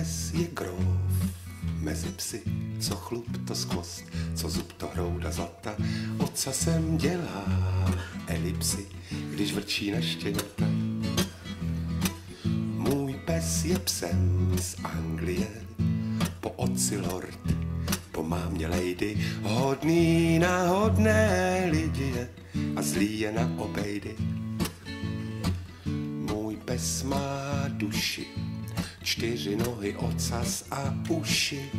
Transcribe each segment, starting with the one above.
pes je krouv mezi psy, co chlup to skvost, co zub to hrouda zlata, ocasem dělá elipsy, když vrčí na štěňata. Můj pes je psem z Anglie, po otci lord, po mámě lady, hodný na hodné lidi je a zlý je na obejdy. Můj pes má duši, 4 nohy, ocas a uši,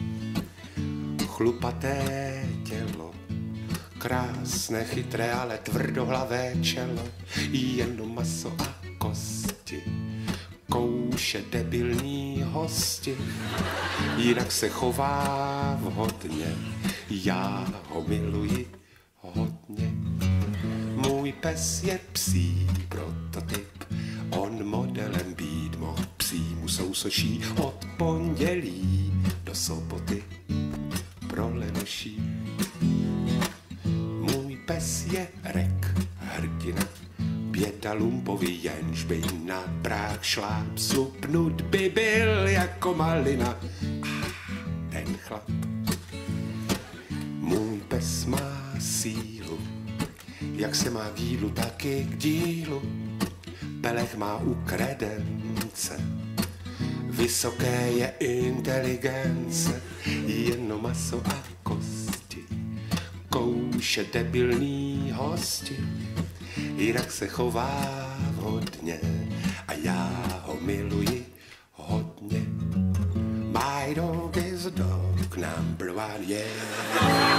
chlupaté tělo, krásné, chytré, ale tvrdohlavé čelo, jenom maso a kosti, kouše debilní hosti, jinak se chová vhodně, já ho miluji hodně. Můj pes je psí prototyp, on modelem být mohl, psímu sousoší od pondělí do soboty pro lenoší. Můj pes je Rek, hrdina, běda lumpovi, jenž by na práh šláp, supnut by byl jako malina. Ten chlap. Můj pes má sílu, jak se má k jídlu, tak i k dílu. Pelech má u kredence, vysoké je inteligence, jenom maso a kosti, kouše debilní hosti, jinak se chová hodně a já ho miluji hodně. My dog is a dog number 1, yeah.